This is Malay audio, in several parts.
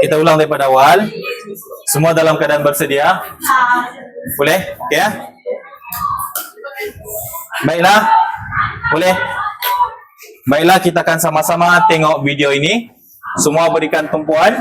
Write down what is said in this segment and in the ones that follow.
Kita ulang daripada awal. Semua dalam keadaan bersedia? Boleh? Okey ya? Baiklah. Boleh? Baiklah, kita akan sama-sama tengok video ini. Semua berikan tumpuan.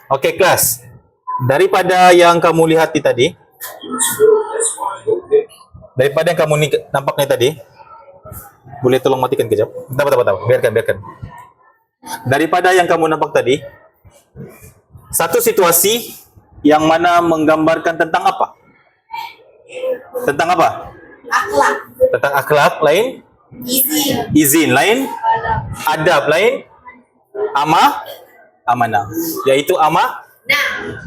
Okey kelas. Daripada yang kamu lihat tadi, daripada yang kamu nampaknya tadi, boleh tolong matikan kejap. Tak. Biarkan. Daripada yang kamu nampak tadi, satu situasi yang mana menggambarkan tentang apa? Tentang apa? Akhlak. Tentang akhlak lain, izin lain, adab lain, amanah, iaitu amanah.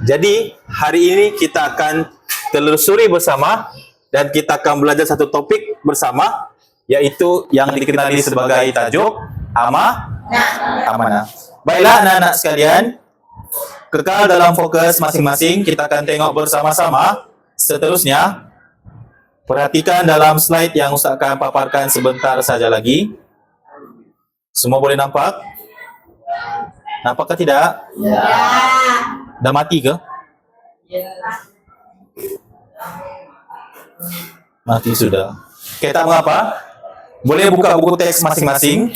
Jadi hari ini kita akan telusuri bersama dan kita akan belajar satu topik bersama, iaitu yang dikenali sebagai tajuk amanah. Baiklah anak-anak sekalian, kekal dalam fokus masing-masing. Kita akan tengok bersama-sama. Seterusnya, perhatikan dalam slide yang Ustaz akan paparkan sebentar saja lagi. Semua boleh nampak? Nampakkah tidak? Ya. Dah mati ke? Ya. Mati sudah. Okay, tak mengapa. Boleh buka buku teks masing-masing.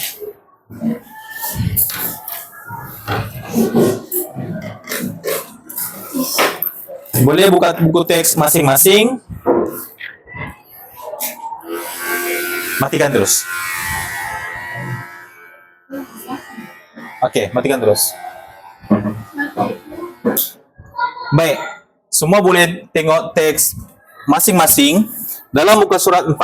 Boleh buka buku teks masing-masing. Matikan terus. Okey, matikan terus. Baik, semua boleh tengok teks masing-masing dalam muka surat 45.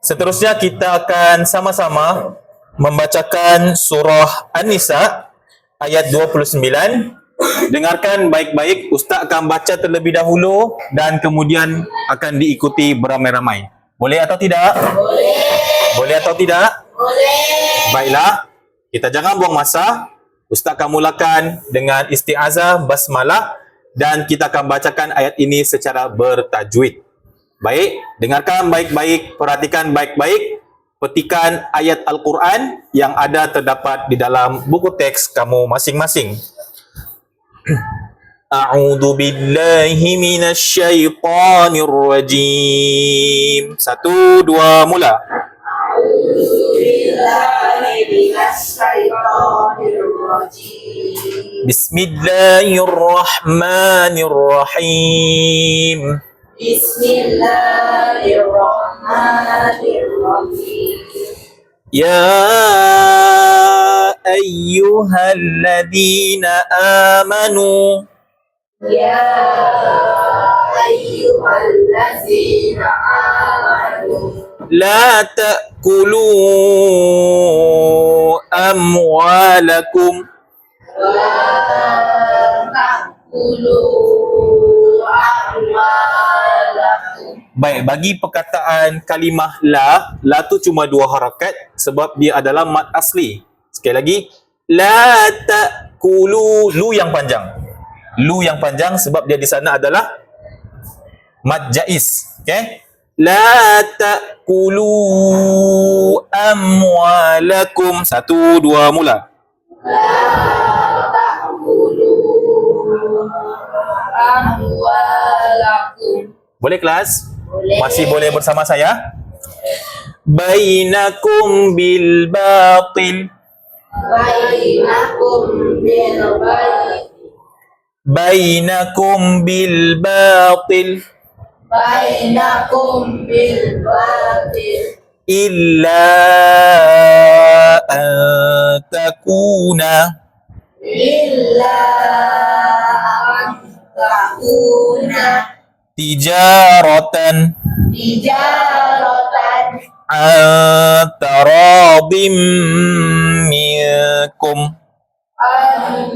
Seterusnya kita akan sama-sama membacakan surah An-Nisa ayat 29. Dengarkan baik-baik, Ustaz akan baca terlebih dahulu dan kemudian akan diikuti beramai-ramai. Boleh atau tidak? Boleh. Boleh atau tidak? Boleh. Baiklah, kita jangan buang masa. Ustaz akan mulakan dengan isti'azah, basmalah dan kita akan bacakan ayat ini secara bertajwid. Baik, dengarkan baik-baik, perhatikan baik-baik, petikan ayat Al-Quran yang ada terdapat di dalam buku teks kamu masing-masing. A'udzu billahi minasyaitonir rajim. 1, 2, mula. A'udzu billahi minasyaitonir rajim. Bismillahirrahmanirrahim. Bismillahirrahmanirrahim. Ya ayyuhalladzina amanu. Ya ayyuhallazina amanu. La ta'kulu amwalakum. La ta'kulu amwalakum. Baik, bagi perkataan kalimah la tu cuma 2 harakat sebab dia adalah mad asli. Sekali lagi, La ta'kulu. Lu yang panjang. Lu yang panjang sebab dia di sana adalah mad jaiz. Okay? La ta'kulu amwalakum. 1, 2, mula. Amwalakum. Boleh kelas? Boleh. Masih boleh bersama saya? Bainakum bil batil. Bainakum bil batil. Bainakum bil batil. Bainakum bil batil. Illa an takuna Illa an takuna tijaratan tijaratan an taradim minkum. an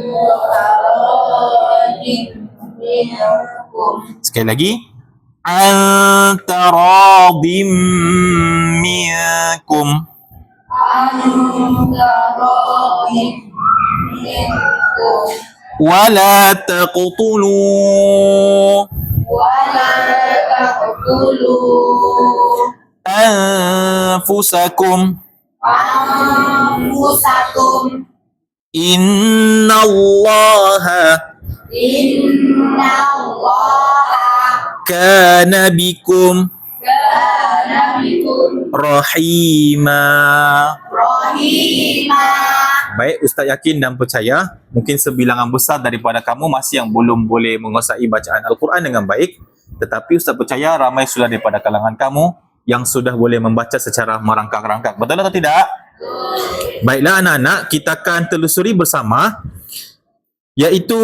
taradin minkum. Sekali lagi. An taradim minkum. An taradin minkum. Wala taqtulu Wala taqtulu anfusakum. anfusakum. Innallaha Inna Allaha kana bikum kana bikum rahima. rahimah. Baik, Ustaz yakin dan percaya mungkin sebilangan besar daripada kamu masih yang belum boleh menguasai bacaan Al-Quran dengan baik. Tetapi Ustaz percaya ramai sudah daripada kalangan kamu yang sudah boleh membaca secara merangkak-rangkak. Betul atau tidak? Baiklah anak-anak, kita akan telusuri bersama iaitu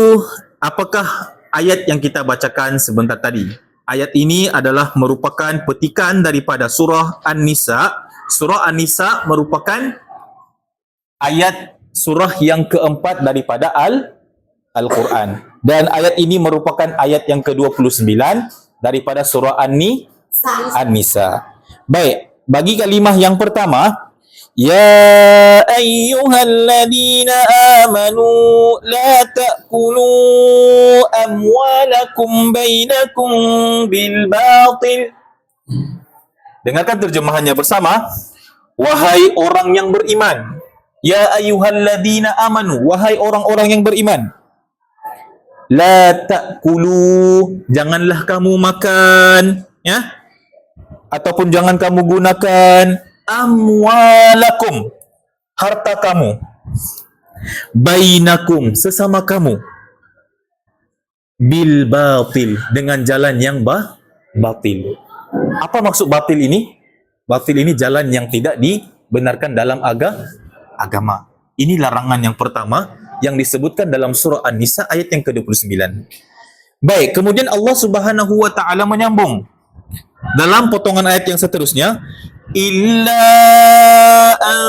apakah ayat yang kita bacakan sebentar tadi. Ayat ini adalah merupakan petikan daripada surah An-Nisa. Surah An-Nisa merupakan ayat surah yang keempat daripada Al-Quran. Dan ayat ini merupakan ayat yang ke-29 daripada surah An-Nisa. Baik, bagi kalimah yang pertama, Ya ayyuhalladzina amanu la ta'kulu amwalakum bainakum bil batil. Dengarkan terjemahannya bersama. Wahai orang yang beriman. Ya ayyuhalladzina amanu, wahai orang-orang yang beriman. La ta'kulu, janganlah kamu makan, ya? Ataupun jangan kamu gunakan amwalakum, harta kamu, bainakum, sesama kamu, bil batil, dengan jalan yang batil. Apa maksud batil ini? Batil ini jalan yang tidak dibenarkan dalam agama. Ini larangan yang pertama yang disebutkan dalam surah An-Nisa ayat yang ke-29. Baik, kemudian Allah Subhanahu wa taala menyambung dalam potongan ayat yang seterusnya, illa an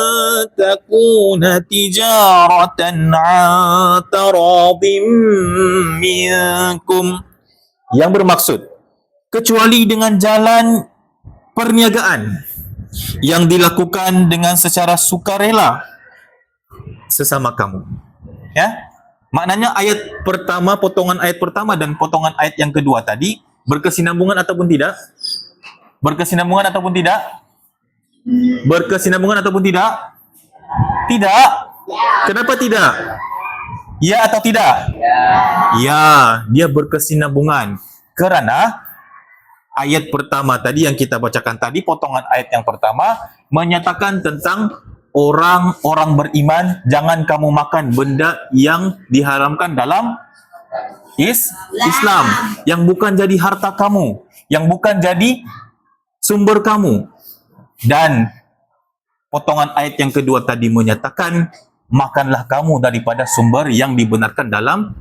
takuna tijaratan an taradim minkum, yang bermaksud kecuali dengan jalan perniagaan yang dilakukan dengan secara sukarela sesama kamu. Ya, maknanya ayat pertama, potongan ayat pertama dan potongan ayat yang kedua tadi berkesinambungan ataupun tidak? Berkesinambungan ataupun tidak? Berkesinambungan ataupun tidak? Tidak. Kenapa tidak? Ya atau tidak? Ya, dia berkesinambungan. Kerana ayat pertama tadi yang kita bacakan tadi, potongan ayat yang pertama menyatakan tentang orang-orang beriman, jangan kamu makan benda yang diharamkan dalam Islam, yang bukan jadi harta kamu, yang bukan jadi sumber kamu. Dan potongan ayat yang kedua tadi menyatakan makanlah kamu daripada sumber yang dibenarkan dalam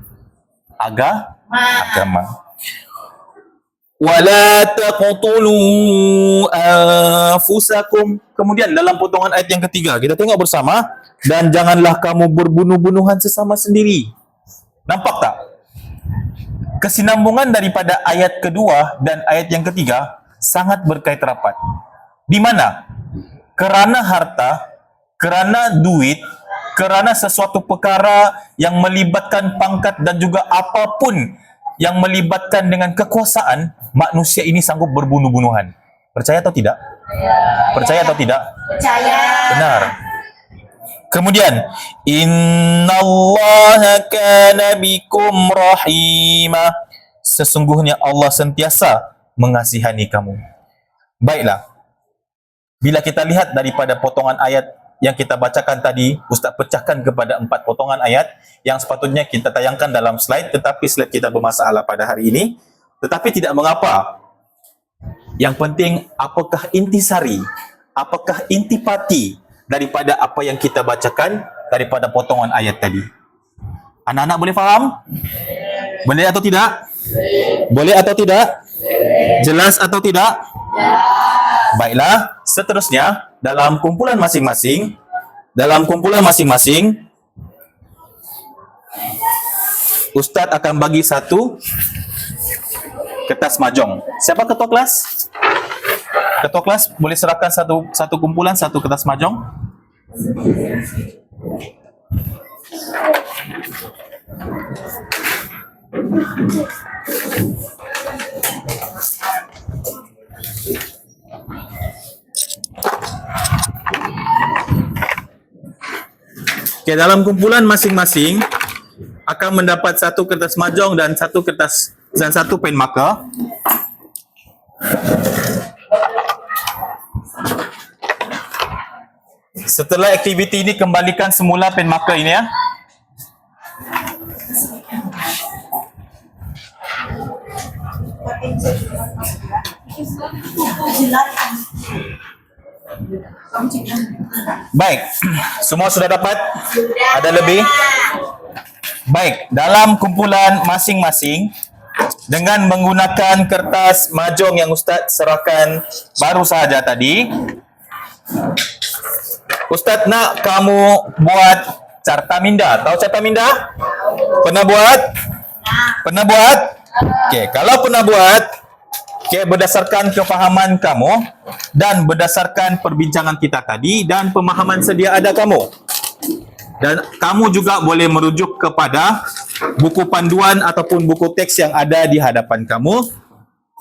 agama. Wala taqtulu anfusakum. Kemudian dalam potongan ayat yang ketiga, kita tengok bersama, dan janganlah kamu berbunuh-bunuhan sesama sendiri. Nampak tak? Kesinambungan daripada ayat kedua dan ayat yang ketiga sangat berkait rapat. Di mana? Kerana harta, kerana duit, kerana sesuatu perkara yang melibatkan pangkat dan juga apapun yang melibatkan dengan kekuasaan, manusia ini sanggup berbunuh-bunuhan. Percaya atau tidak? Percaya atau tidak? Percaya. Benar. Kemudian, innallaha kana bikum rahima. Sesungguhnya Allah sentiasa mengasihani kamu. Baiklah. Bila kita lihat daripada potongan ayat yang kita bacakan tadi, Ustaz pecahkan kepada 4 potongan ayat yang sepatutnya kita tayangkan dalam slide, tetapi slide kita bermasalah pada hari ini. Tetapi tidak mengapa. Yang penting, apakah intisari, apakah intipati daripada apa yang kita bacakan daripada potongan ayat tadi. Anak-anak boleh faham? Boleh atau tidak? Boleh atau tidak? Jelas atau tidak? Baiklah, seterusnya dalam kumpulan masing-masing, Ustaz akan bagi satu kertas mahjong. Siapa ketua kelas? Ketua kelas boleh serahkan satu kumpulan satu kertas mahjong. Okey, dalam kumpulan masing-masing akan mendapat satu kertas mahjong dan satu pen marker. Setelah aktiviti ini, kembalikan semula pen marker ini ya. Baik, semua sudah dapat? Ada lebih? Baik, dalam kumpulan masing-masing dengan menggunakan kertas mahjong yang Ustaz serahkan baru sahaja tadi, Ustaz nak kamu buat carta minda. Tahu carta minda? Pernah buat? Pernah buat? Okey, kalau pernah buat, okey, berdasarkan kefahaman kamu dan berdasarkan perbincangan kita tadi dan pemahaman sedia ada kamu. Dan kamu juga boleh merujuk kepada buku panduan ataupun buku teks yang ada di hadapan kamu.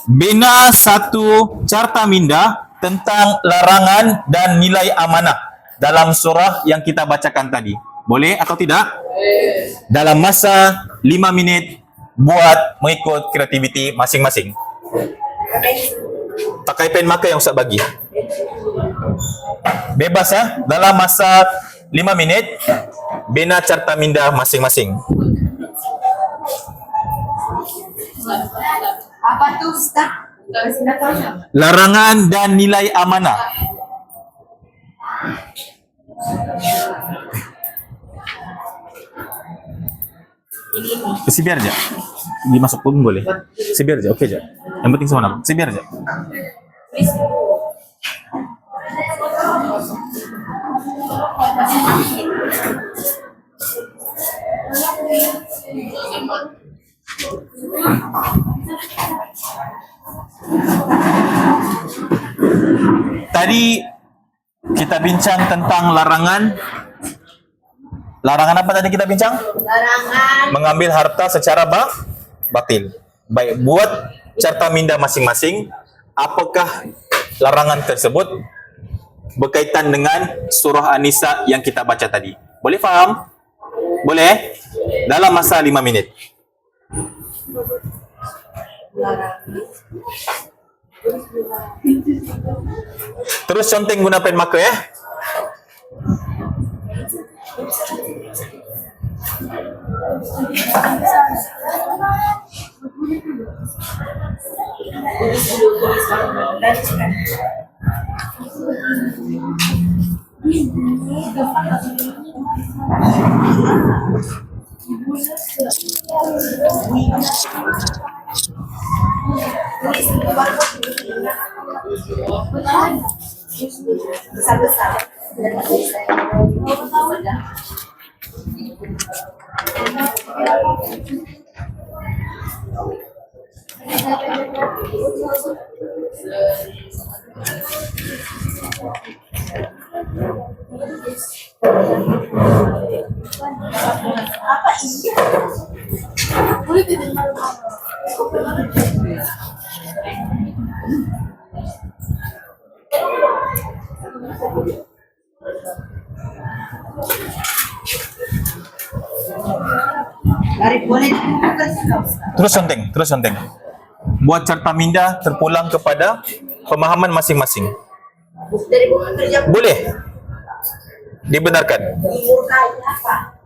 Bina satu carta minda tentang larangan dan nilai amanah dalam surah yang kita bacakan tadi. Boleh atau tidak? Dalam masa 5 minit buat mengikut kreativiti masing-masing. Pakai pen marker yang Ustaz bagi. Bebas ya, dalam masa 5 minit bina carta minda masing-masing. Apa tu Ustaz? Larangan dan nilai amanah. Sibiar aja. Dimasuk pun boleh. Sibiar aja, oke aja. Yang penting sama nama. Sibiar aja. Tadi kita bincang tentang larangan. Larangan apa tadi kita bincang? Larangan Mengambil harta secara batil. Baik, buat carta minda masing-masing. Apakah larangan tersebut berkaitan dengan surah An-Nisa yang kita baca tadi? Boleh faham? Boleh? Dalam masa 5 minit. Terus conteng guna pen marker ya. besar-besar. Apa iya? Boleh tidak malu. Dari boleh dibuka sih. Terus Sonteng. Buat carta minda terpulang kepada pemahaman masing-masing. Dari buku kerja Boleh? Dibenarkan? murkai apa?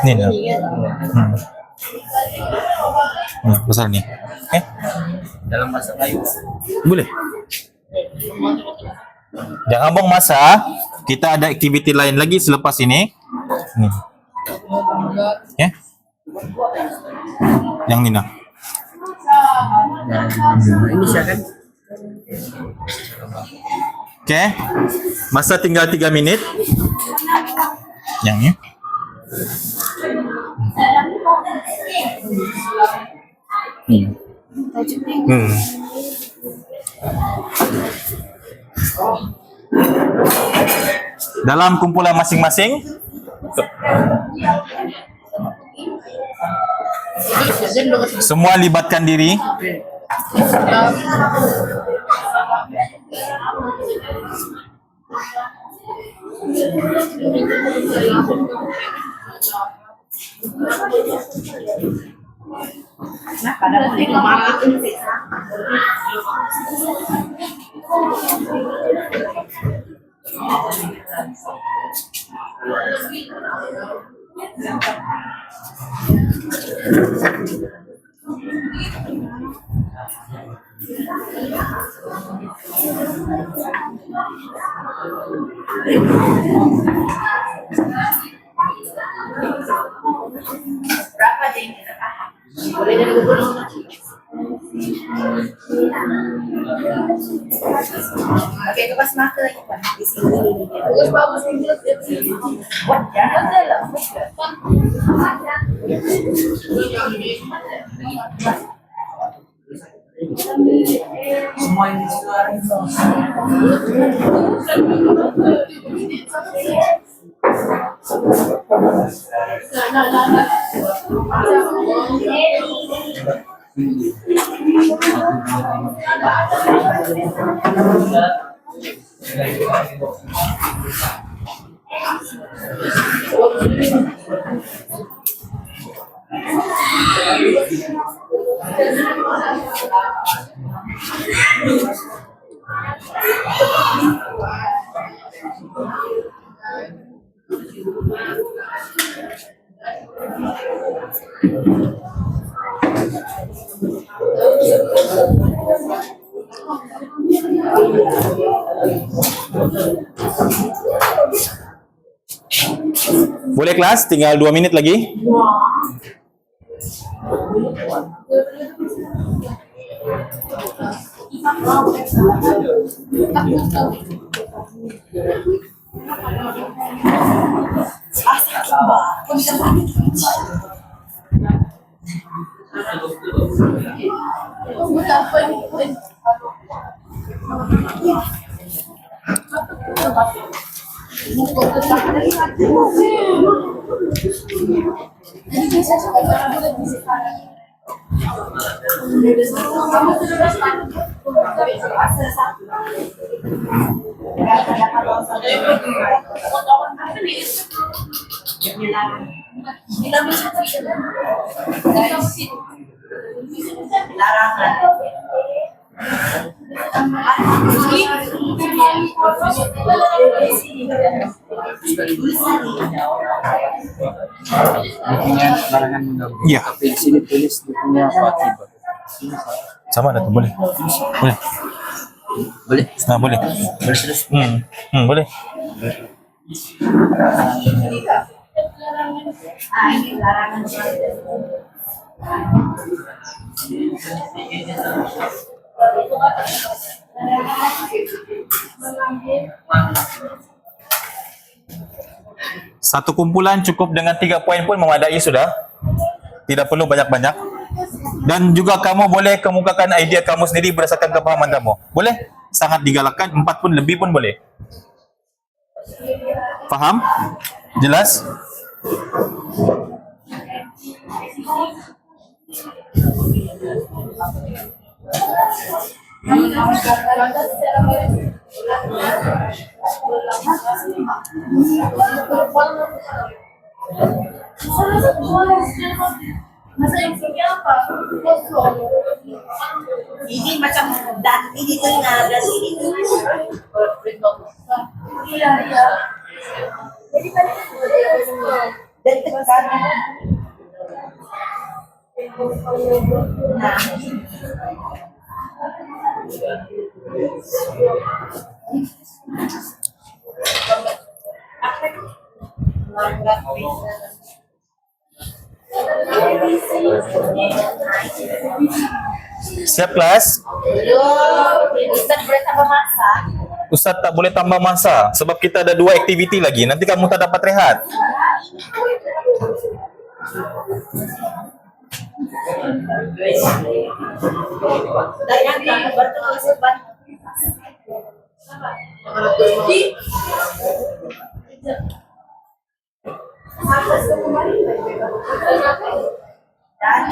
Ni dah. Besar ni. Dalam bahasa Melayu. Boleh. Jangan buang masa. Kita ada aktiviti lain lagi selepas ini. Ni. Yang ni nah. Ini silakan. Okay. Masa tinggal 3 minit. Yang ni. Dalam kumpulan masing-masing semua libatkan diri. Nah, pada boleh dimakan sih. Berapa deh yang kita paham? Boleh dari gubernur. Oke, itu pas makan lagi Pak. Di sini. Bagus Wah, jangan dalam. Semua yang disuarain. Boleh kelas? Tinggal 2 minit lagi. Punya larangan menggabung. Iya. Tapi di sini tulis dia punya fatibah. Sama ada tu boleh. Boleh. Boleh. Nah, boleh. Boleh terus. Boleh. Ini larangan. Satu kumpulan cukup dengan 3 poin pun memadai sudah. Tidak perlu banyak-banyak. Dan juga kamu boleh kemukakan idea kamu sendiri berdasarkan kepahaman kamu. Boleh? Sangat digalakkan, 4 pun lebih pun boleh. Faham? Jelas? Ini macam dan ini tengah dan ini iya iya. Dan tekan. Nah. Siap kelas? Ustaz boleh tambah masa? Ustaz tak boleh tambah masa sebab kita ada 2 aktiviti lagi. Nanti kamu tak dapat rehat. Dan yang kamu bertemu sebab dan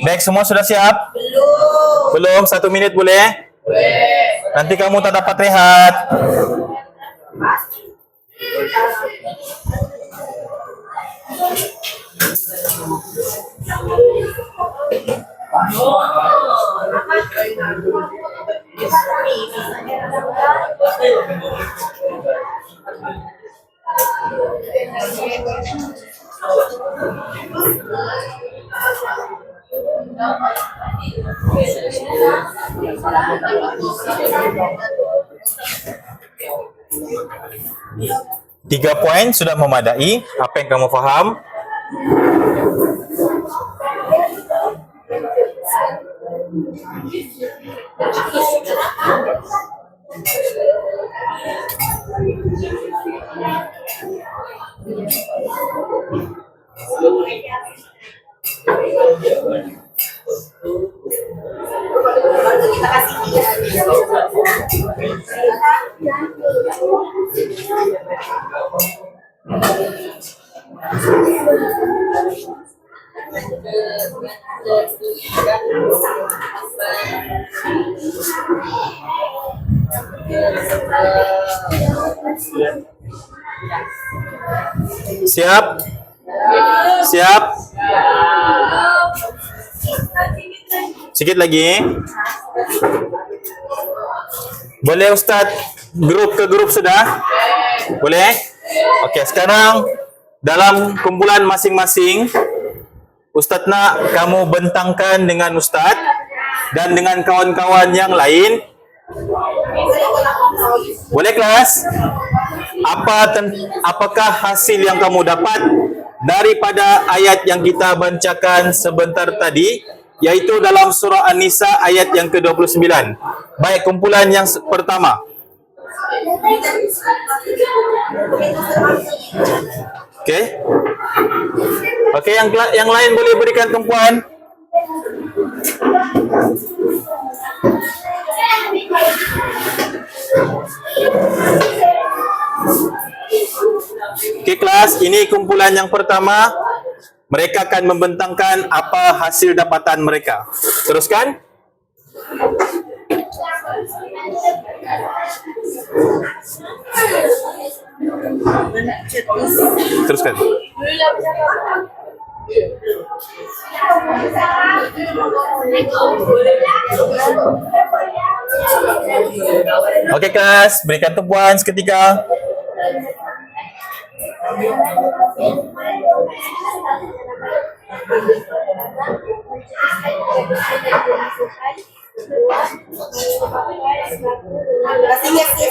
'Baik, semua sudah siap? Belum? 1 minit boleh? Nanti kamu tak dapat rehat. Tiga poin sudah memadai. Apa yang kamu faham? kita kasih Siap? Siap? Sikit lagi. Boleh Ustaz grup ke grup sudah? Boleh? Okey, sekarang dalam kumpulan masing-masing Ustaz nak kamu bentangkan dengan Ustaz dan dengan kawan-kawan yang lain. Boleh kelas? Apakah hasil yang kamu dapat daripada ayat yang kita bacakan sebentar tadi, yaitu dalam surah An-Nisa ayat yang ke-29. Baik, kumpulan yang pertama. Okey. Okey, yang lain boleh berikan tumpuan. Okey kelas, ini kumpulan yang pertama. Mereka akan membentangkan apa hasil dapatan mereka. Teruskan. Teruskan. Okey kelas, berikan tumpuan seketika. Pastinya sih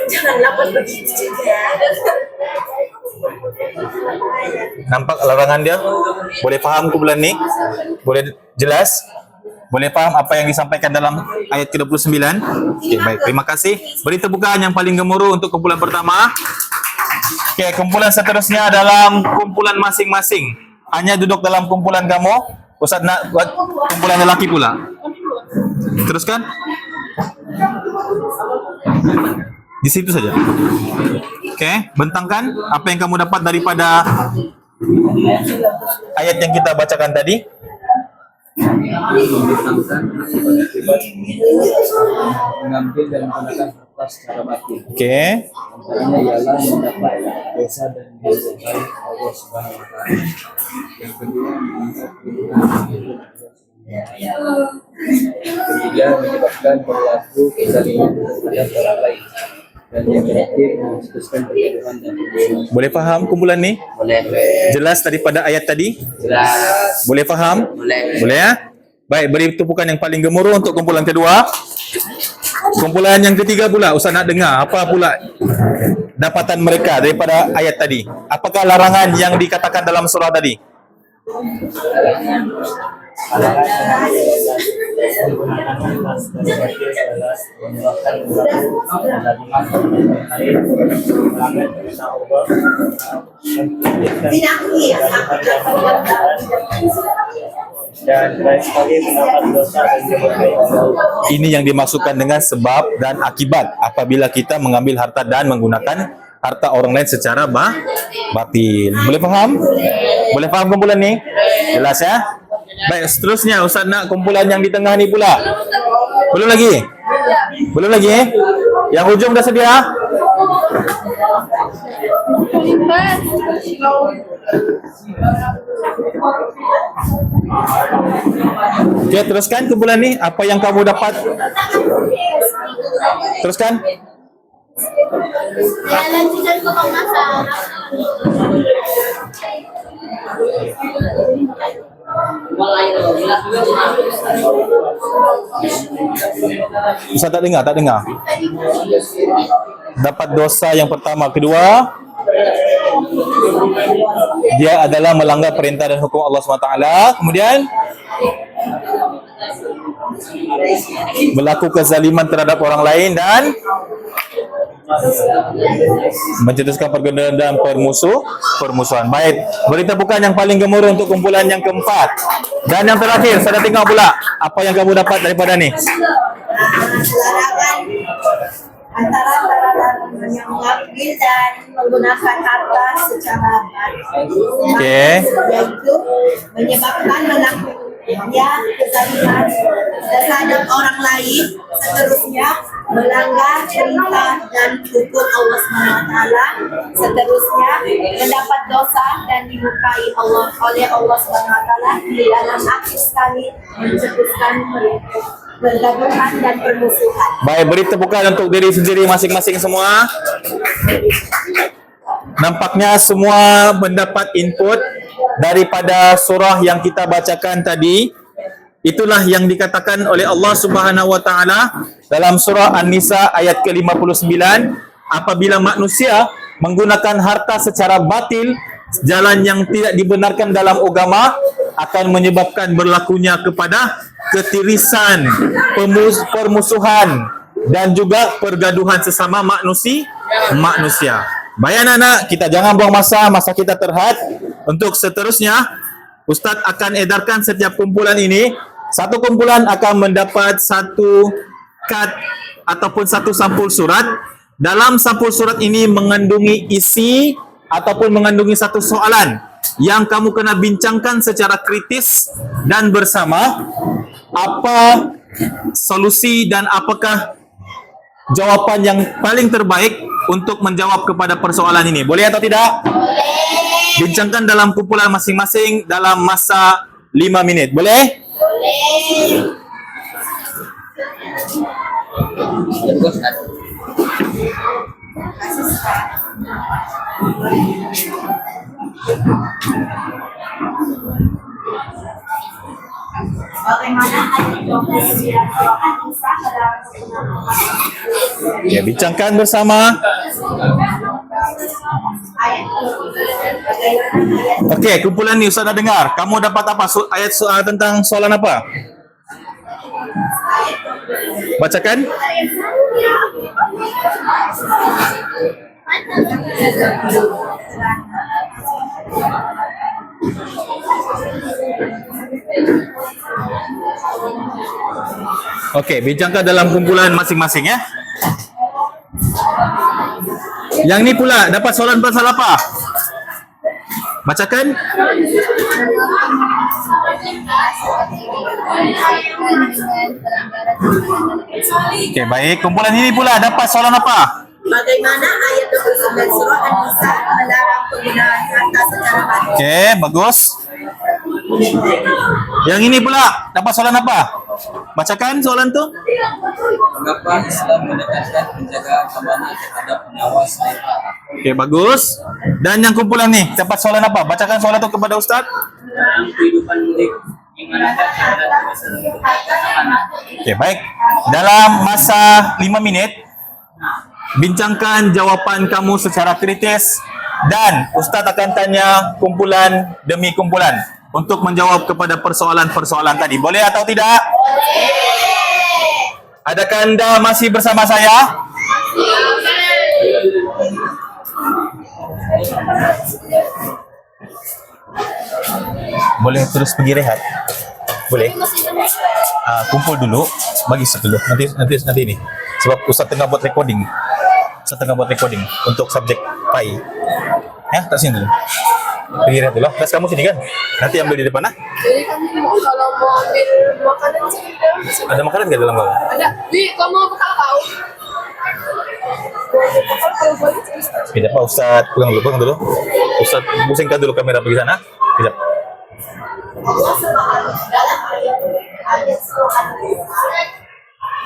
jangan lapor begitu juga. Nampak larangan dia? Boleh faham kumpulan ni? Boleh jelas? Boleh faham apa yang disampaikan dalam ayat ke-29? Okey, baik. Terima kasih. Beri tepukan yang paling gemuruh untuk kumpulan pertama. Okey, kumpulan seterusnya dalam kumpulan masing-masing. Hanya duduk dalam kumpulan kamu. Ustaz nak buat kumpulan lelaki pula. Teruskan. Di situ saja. Okey, bentangkan apa yang kamu dapat daripada ayat yang kita bacakan tadi. Mengambil dan menggunakan harta secara batil. Okey. Antaranya ialah mendapat dosa dan dijauhkan Allah Subhanahu Wa Taala. Yang kedua, menganggap ketiga, menyebabkan berlaku kezaliman terhadap orang lain. Dan yang terakhir, memutuskan perjodohan dan perjodohan. Boleh faham kumpulan ni? Boleh. Jelas daripada ayat tadi? Jelas. Boleh faham? Boleh. Boleh ya? Baik, beri tepukan yang paling gemuruh untuk kumpulan kedua. Kumpulan yang ketiga pula, Ustaz nak dengar apa pula dapatan mereka daripada ayat tadi. Apakah larangan yang dikatakan dalam surah tadi? dan lain sebagainya mendapat dosa dan dimurkai Allah. Ini yang dimaksudkan dengan sebab dan akibat apabila kita mengambil harta dan menggunakan harta orang lain secara batil. Boleh faham? Boleh faham kumpulan ni? Jelas ya? Baik, seterusnya Ustaz nak kumpulan yang di tengah ni pula. Belum lagi? Belum lagi? Yang hujung dah sedia? Okey, teruskan kumpulan ni. Apa yang kamu dapat? Teruskan. Lanjutkan ke pemasaran. Ustaz tak dengar, tak dengar. Dapat dosa yang pertama, kedua dia adalah melanggar perintah dan hukum Allah SWT. Kemudian berlaku kezaliman terhadap orang lain dan mencetuskan pergaulan dan permusuhan. Baik, beri tepukan yang paling gemuruh untuk kumpulan yang keempat. Dan yang terakhir, saya tengok pula apa yang kamu dapat daripada ni. Larangan antara yang mengambil dan menggunakan harta secara batil, Okey. yaitu menyebabkan melakukannya kezaliman terhadap orang lain, seterusnya melanggar perintah dan hukum Allah SWT, seterusnya mendapat dosa dan dimurkai Allah oleh Allah SWT dalam akhir sekali mencetuskan pergaduhan dan permusuhan. Baik, beri tepukan untuk diri sendiri masing-masing semua. Nampaknya semua mendapat input daripada surah yang kita bacakan tadi. Itulah yang dikatakan oleh Allah Subhanahu Wa Taala dalam surah An-Nisa ayat ke-59, apabila manusia menggunakan harta secara batil, jalan yang tidak dibenarkan dalam agama, akan menyebabkan berlakunya kepada ketirisan, permusuhan dan juga pergaduhan sesama manusia. Baik anak-anak, kita jangan buang masa kita terhad. Untuk seterusnya, Ustaz akan edarkan setiap kumpulan ini. Satu kumpulan akan mendapat satu kad ataupun satu sampul surat. Dalam sampul surat ini mengandungi isi ataupun mengandungi satu soalan yang kamu kena bincangkan secara kritis dan bersama. Apa solusi dan apakah jawapan yang paling terbaik untuk menjawab kepada persoalan ini? Boleh atau tidak? Boleh. bincangkan dalam kumpulan masing-masing dalam masa 5 minit. Boleh? Bagaimana Ya, bincangkan bersama. Okey, kumpulan ni Ustaz dah dengar. Kamu dapat apa? Ayat soal tentang soalan apa? Bacakan. Okey, bincangkan dalam kumpulan masing-masing ya. Yang ni pula dapat soalan pasal apa? Bacakan. Okey, baik. Kumpulan ini pula dapat soalan apa? Bagaimana ayat 29 surah An-Nisa melarang penggunaan harta secara batil? Okey, bagus. Yang ini pula dapat soalan apa? Bacakan soalan tu. Mengapa Islam menekankan penjagaan amanah terhadap nyawa selain harta? Okey, bagus. Dan yang kumpulan ni dapat soalan apa? Bacakan soalan tu kepada Ustaz. Dalam kehidupan mudik mengarahkan terhadap kebesaran amanah. Okey, baik. Dalam masa 5 minit, bincangkan jawapan kamu secara kritis dan Ustaz akan tanya kumpulan demi kumpulan untuk menjawab kepada persoalan-persoalan tadi. Boleh atau tidak? Adakah anda masih bersama saya? Boleh terus pergi rehat? Boleh? Kumpul dulu, bagi Ustaz dulu. Nanti ni. Sebab Ustaz tengah buat recording. Ustaz tengah buat recording untuk subjek PAI. Ya, tak sini dulu. Pergi rehat dulu. Kelas kamu sini kan? Nanti ambil di depan lah. Jadi kami kalau mau ambil makanan sini ada. Ada makanan ke dalam bawah? Ada. Di kamu bekal kau. Kalau boleh terus. Sekejap Pak Ustaz. Pegang dulu. Ustaz pusingkan dulu kamera pergi sana. Sekejap. Allah Subhanahu wa taala ayat surah An-Nisa.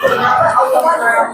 Kenapa Allah melarang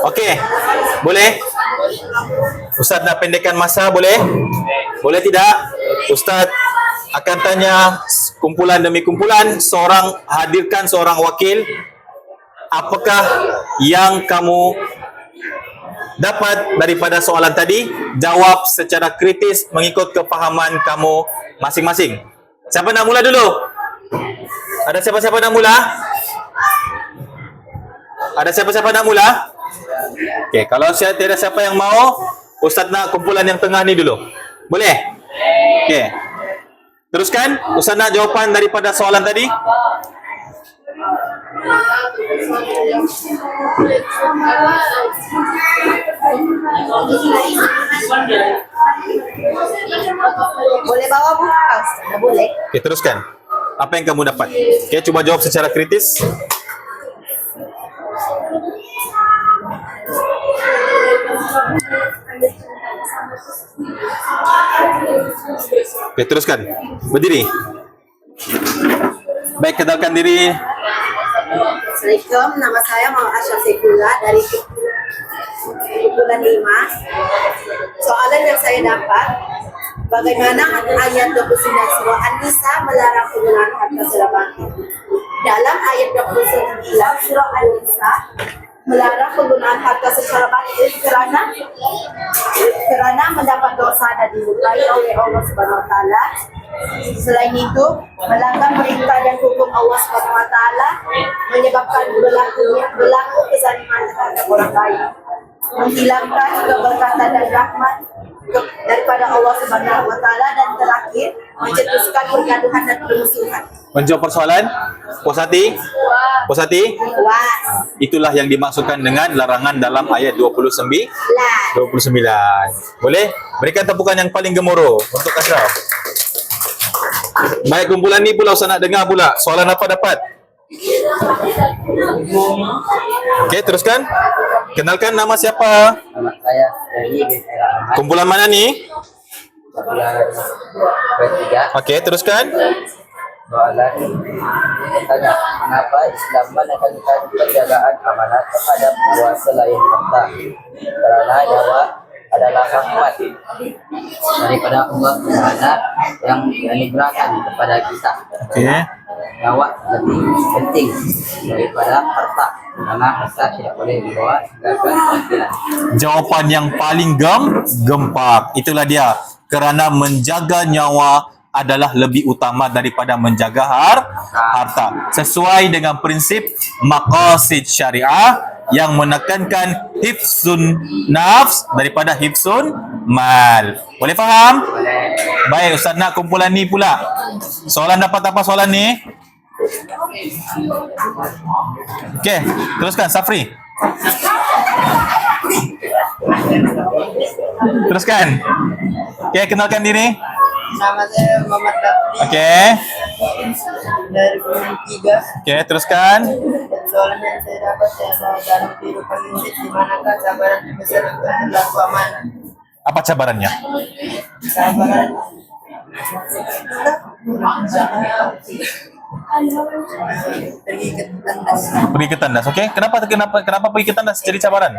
Okey, boleh? Ustaz nak pendekkan masa, boleh? Boleh tidak? Ustaz akan tanya kumpulan demi kumpulan, hadirkan seorang wakil. Apakah yang kamu dapat daripada soalan tadi? Jawab secara kritis mengikut kefahaman kamu masing-masing. Siapa nak mula dulu? Ada siapa-siapa nak mula? Ada siapa-siapa nak mula? Okey, kalau tiada siapa yang mau, Ustaz nak kumpulan yang tengah ni dulu. Boleh? Okey. Teruskan, Ustaz nak jawapan daripada soalan tadi. boleh bawa buku? Tidak boleh. Okey, teruskan. Apa yang kamu dapat? Okey, cuba jawab secara kritis. Okey, teruskan. Berdiri. Baik, kenalkan diri. Assalamualaikum, nama saya Muhammad Ashraf Saifullah dari kumpulan 5. Soalan yang saya dapat, bagaimana ayat 29 surah An-Nisa melarang penggunaan harta seramah? Dalam ayat 29 surah An-Nisa melarang penggunaan harta secara batil kerana mendapat dosa dan dimurkai oleh Allah Subhanahu Wa Taala. Selain itu, melanggar perintah dan hukum Allah Subhanahu Wa Taala menyebabkan berlaku kezaliman terhadap orang lain, menghilangkan keberkatan dan rahmat daripada Allah Subhanahu Wa Taala, dan terakhir mencetuskan pergaduhan dan permusuhan. Menjawab persoalan Puas hati? Puas hati? Was. Itulah yang dimaksudkan dengan larangan dalam ayat 29. Boleh? Berikan tepukan yang paling gemuruh untuk Ashraf. Baik, kumpulan ni pula Ustaz nak dengar pula. Soalan apa dapat? Okey, teruskan. Kenalkan nama siapa? Nama saya dari Desa Ahmad, Kumpulan mana ni? Kumpulan ketiga. Okey, teruskan. Soalan tanya, mengapa Islam menekankan penjagaan amanat terhadap nyawa selain harta? Karena nyawa adalah rahmat daripada Allah Subhanahu yang dianugerahkan kepada kita. Okey. Nyawa lebih penting daripada harta, karena harta tidak boleh dibawa hingga ke kematian. Jawapan yang paling gempak. Itulah dia. Kerana menjaga nyawa adalah lebih utama daripada menjaga harta. Sesuai dengan prinsip maqasid syariah yang menekankan hifzun nafs daripada hifzun mal. Boleh faham? Boleh. Baik, Ustaz nak kumpulan ni pula. Soalan dapat apa soalan ni? Okey, teruskan Safri. Teruskan. Okey, kenalkan diri. Nama saya Muhammad Rafli Okey. dari Kumpulan 3. Okey, teruskan. Soalan yang saya dapat adalah dalam kehidupan ini di manakah cabaran terbesar untuk berlaku amanah? Apa cabarannya? Cabaran pergi ke tandas. Pergi ke tandas. Okey, kenapa pergi ke tandas jadi cabaran?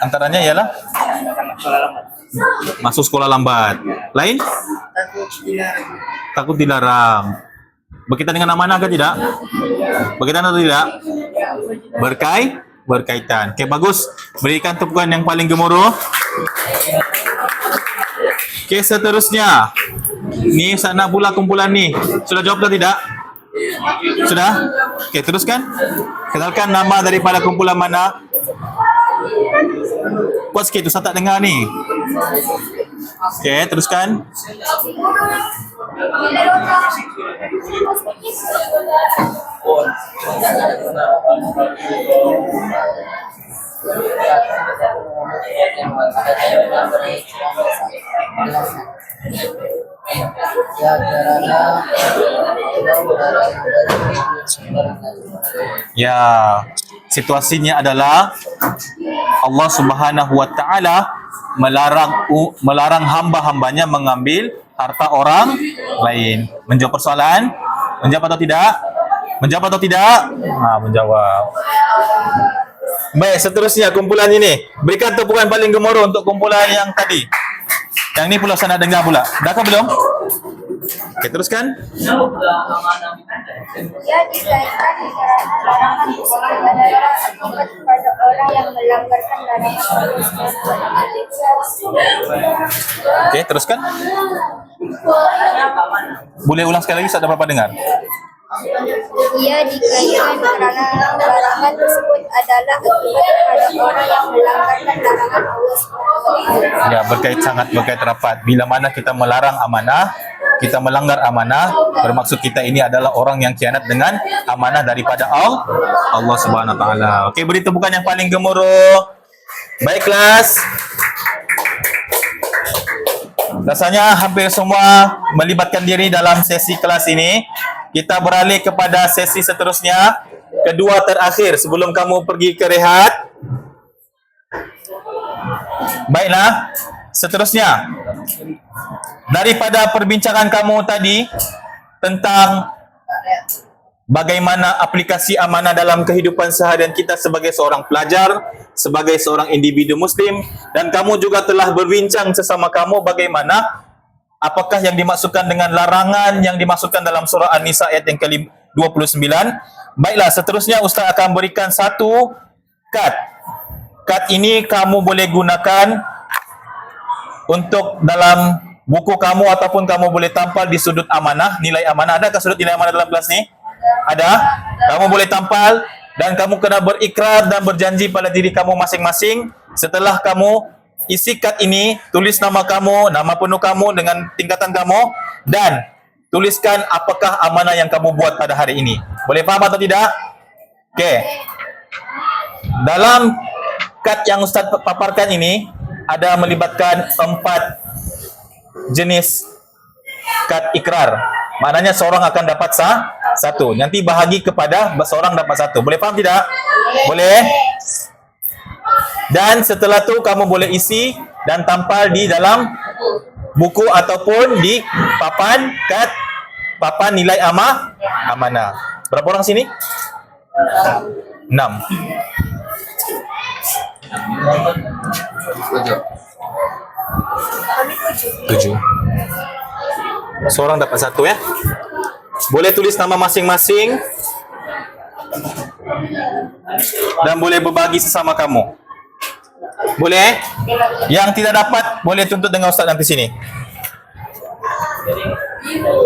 Antaranya ialah masuk sekolah lambat. Lain? Takut dilarang. Takut dilarang. Berkaitan dengan amanah ke tidak? Berkaitan atau tidak? Berkaitan. Okey, bagus. Berikan tepukan yang paling gemuruh. Okey, seterusnya. Ni sana pula kumpulan ni. Sudah jawab atau tidak? Sudah? Okey, teruskan. Kenalkan nama daripada kumpulan mana? Kuat sikit, Ustaz tak dengar ni. Okey, teruskan. Ya, situasinya adalah Allah Subhanahu Wa Taala melarang hamba-hambanya mengambil harta orang lain. Menjawab persoalan? Menjawab atau tidak? Menjawab atau tidak? Menjawab. Baik, seterusnya kumpulan ini. Berikan tepukan paling gemuruh untuk kumpulan yang tadi. Yang ni pula saya nak dengar pula. Dah ke belum? Okey, teruskan. Ia dikaitkan dengan larangan tersebut adalah akibat kepada orang yang melanggarkan larangan Allah SWT. Okey, teruskan. Boleh ulang sekali lagi, saya tak dapat dengar. Ia dikaitkan kerana larangan tersebut adalah akibat kepada orang yang melanggarkan larangan Allah SWT. Ya, sangat berkait rapat. Bila mana kita melarang amanah, kita melanggar amanah, bermaksud kita ini adalah orang yang khianat dengan amanah daripada Allah Subhanahu Wa Taala. Okey, beri tepukan yang paling gemuruh. Baik kelas. Rasanya hampir semua melibatkan diri dalam sesi kelas ini. Kita beralih kepada sesi seterusnya, kedua terakhir sebelum kamu pergi ke rehat. Baiklah, seterusnya daripada perbincangan kamu tadi tentang bagaimana aplikasi amanah dalam kehidupan seharian kita sebagai seorang pelajar, sebagai seorang individu muslim, dan kamu juga telah berbincang sesama kamu bagaimana apakah yang dimaksudkan dengan larangan yang dimaksudkan dalam surah An-Nisa ayat yang ke-29. Baiklah, seterusnya Ustaz akan berikan satu kad. Kad ini kamu boleh gunakan untuk dalam buku kamu ataupun kamu boleh tampal di sudut amanah, nilai amanah. Adakah sudut nilai amanah dalam kelas ni? Ada? Kamu boleh tampal dan kamu kena berikrar dan berjanji pada diri kamu masing-masing. Setelah kamu isi kad ini, tulis nama kamu, nama penuh kamu dengan tingkatan kamu dan tuliskan apakah amanah yang kamu buat pada hari ini. Boleh faham atau tidak? Okey. Dalam kad yang Ustaz paparkan ini ada melibatkan 4 jenis kad ikrar. Maknanya seorang akan dapat satu. Nanti bahagi kepada seorang dapat satu. Boleh faham tidak? Boleh. Dan setelah tu kamu boleh isi dan tampal di dalam buku ataupun di papan kad, papan nilai amanah. Berapa orang sini? 6. 7. Seorang dapat satu ya. Boleh tulis nama masing-masing dan boleh berbagi sesama kamu. Boleh? Yang tidak dapat boleh tuntut dengan Ustaz nanti sini.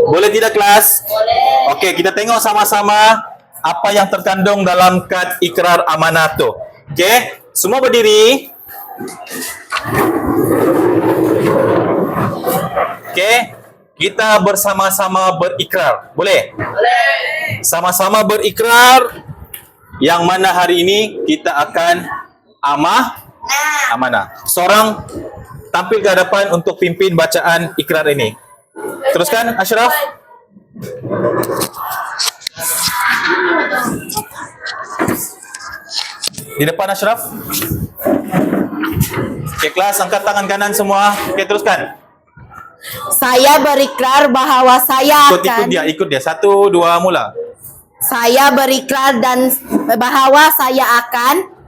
Boleh tidak kelas? Boleh. Okey, kita tengok sama-sama apa yang terkandung dalam kad ikrar amanah tu. Okey, semua berdiri. Okey, kita bersama-sama berikrar. Boleh? Boleh. Sama-sama berikrar yang mana hari ini kita akan amanah. Seorang tampil ke hadapan untuk pimpin bacaan ikrar ini. Teruskan, Ashraf. Di depan Ashraf. Okey, kelas angkat tangan kanan semua. Okey, teruskan. Saya berikrar bahawa saya akan Ikut dia. 1, 2, mula. Saya berikrar dan bahawa saya akan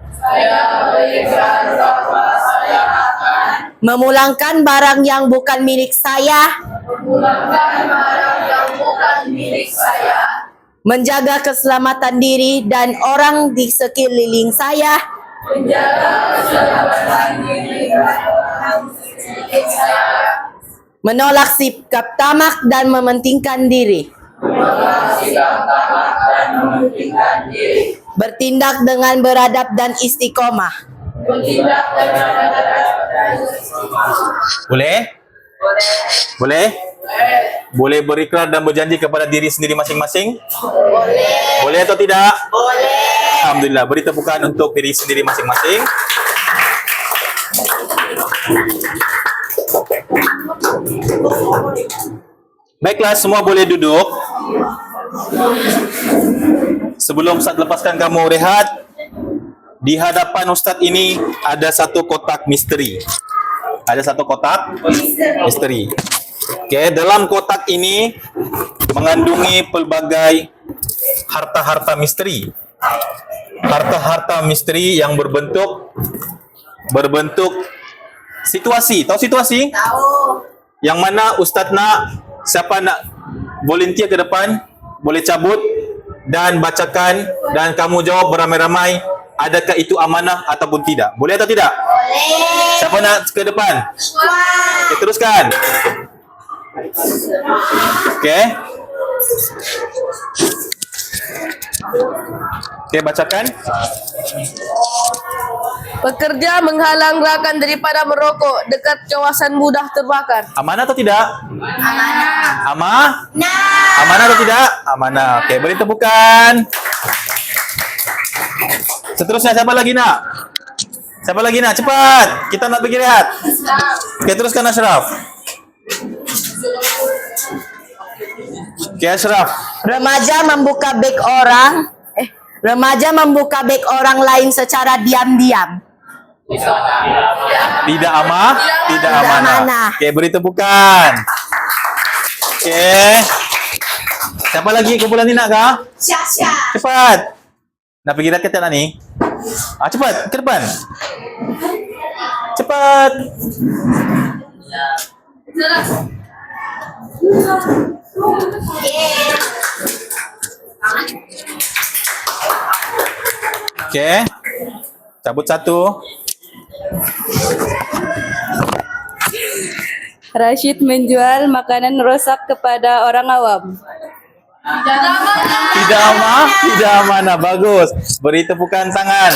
memulangkan barang yang bukan milik saya, menjaga keselamatan diri dan orang di sekeliling saya, menolak sikap tamak dan mementingkan diri, bertindak dengan beradab dan istiqomah. Boleh? Boleh? Boleh berikrar dan berjanji kepada diri sendiri masing-masing? Boleh. Boleh atau tidak? Boleh. Alhamdulillah, beri tepukan untuk diri sendiri masing-masing. Baiklah, semua boleh duduk. Sebelum Ustaz lepaskan kamu rehat, di hadapan Ustaz ini ada satu kotak misteri. Ada satu kotak misteri. Okey, dalam kotak ini mengandungi pelbagai harta-harta misteri. Harta-harta misteri yang berbentuk situasi. Tahu situasi? Tahu. Yang mana Ustaz nak, siapa nak volunteer ke depan, boleh cabut dan bacakan dan kamu jawab beramai-ramai adakah itu amanah ataupun tidak. Boleh atau tidak? Boleh. Siapa nak ke depan? Okay, teruskan. Okey. Okey, bacakan. Pekerja menghalang rakan daripada merokok dekat kawasan mudah terbakar. Amanah atau tidak? Amanah. Amanah atau tidak? Amanah. Okey, beri tepukan. Seterusnya siapa lagi nak? Siapa lagi nak? Cepat. Kita nak pergi rehat. Okey, teruskan Ashraf. Okey, Ashraf. Remaja membuka beg orang. Remaja membuka beg orang lain secara diam-diam. Tidak amanah. Tidak amanah. amanah. Okey, beri tepukan. Okey. Siapa lagi kumpulan ni nak kah? Cepat. Nak pergi raket tak nak ni? Cepat, ke depan. Cepat. Okey. Cabut satu. Rashid menjual makanan rosak kepada orang awam. Tidak amanah. Bagus. Beri tepukan tangan.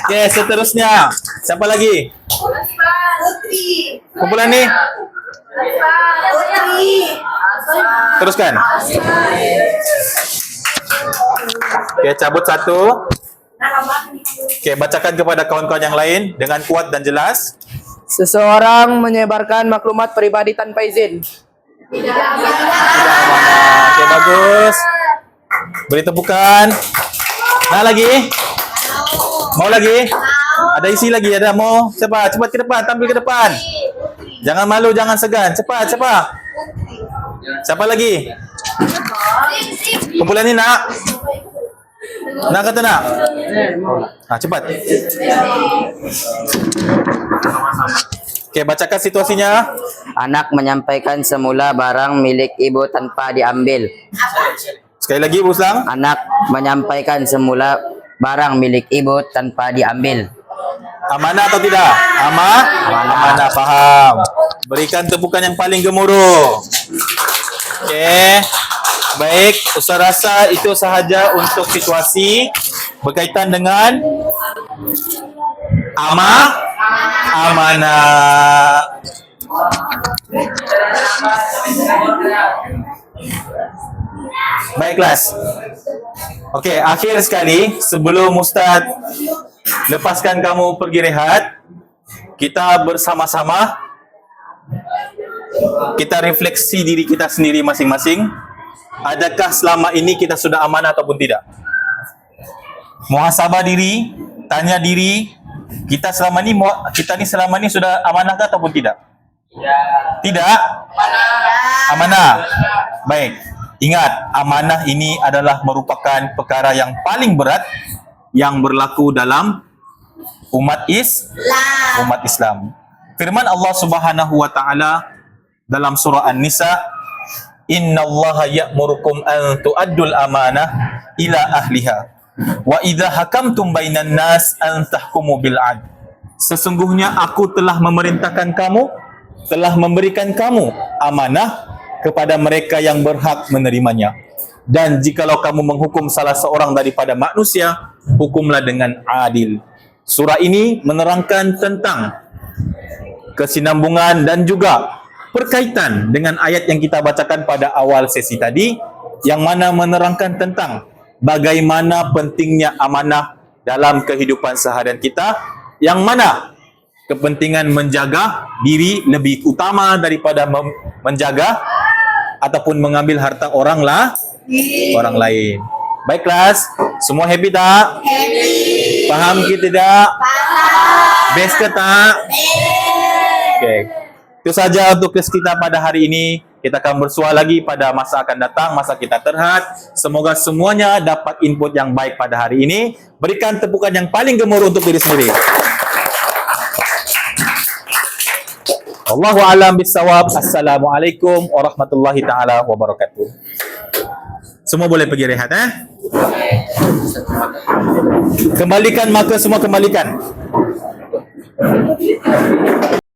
Okey, seterusnya. Siapa lagi? Kumpulan ni. Teruskan. Okey, cabut satu. Okey, bacakan kepada kawan-kawan yang lain dengan kuat dan jelas. Seseorang menyebarkan maklumat pribadi tanpa izin. Tidak amanah. Okey, bagus. Beri tepukan. Nak lagi? Mau lagi? Ada isi lagi, ada mau? Cepat ke depan, tampil ke depan. Jangan malu, jangan segan. Cepat. Siapa lagi? Kumpulan ni nak? Nak kata nak? Cepat. Okey, bacakan situasinya. Anak menyampaikan semula barang milik ibu tanpa diambil. Sekali lagi, Bu Slang. Anak menyampaikan semula barang milik ibu tanpa diambil. Amanah atau tidak? Amanah, faham. Berikan tepukan yang paling gemuruh. Okey. Baik, Ustaz rasa itu sahaja untuk situasi berkaitan dengan amanah. Baik, kelas. Okey, akhir sekali sebelum Ustaz lepaskan kamu pergi rehat, kita bersama-sama kita refleksi diri kita sendiri masing-masing. Adakah selama ini kita sudah amanah ataupun tidak? Muhasabah diri, tanya diri, kita ni selama ni sudah amanah ataupun tidak? Tidak? Amanah. Baik. Ingat, amanah ini adalah merupakan perkara yang paling berat yang berlaku dalam umat Islam. Firman Allah Subhanahu wa taala dalam surah An-Nisa, "Innallaha ya'murukum an tu'addul amanah ila ahliha wa idza hakamtum bainan nas an tahkumu bil 'adl." Sesungguhnya aku telah memerintahkan kamu, telah memberikan kamu amanah kepada mereka yang berhak menerimanya. Dan jikalau kamu menghukum salah seorang daripada manusia, hukumlah dengan adil. Surah ini menerangkan tentang kesinambungan dan juga berkaitan dengan ayat yang kita bacakan pada awal sesi tadi, yang mana menerangkan tentang bagaimana pentingnya amanah dalam kehidupan seharian kita, yang mana kepentingan menjaga diri lebih utama daripada menjaga ataupun mengambil harta orang lain. Baik kelas, semua happy tak? Happy. Faham ke tidak? Faham. Best ke tak? Best. Okey. Itu saja untuk kelas kita pada hari ini. Kita akan bersua lagi pada masa akan datang, masa kita terhad. Semoga semuanya dapat input yang baik pada hari ini. Berikan tepukan yang paling gemuruh untuk diri sendiri. Allahu a'lam bissawab. Assalamualaikum warahmatullahi taala wabarakatuh. Semua boleh pergi rehat Kembalikan maka semua kembalikan.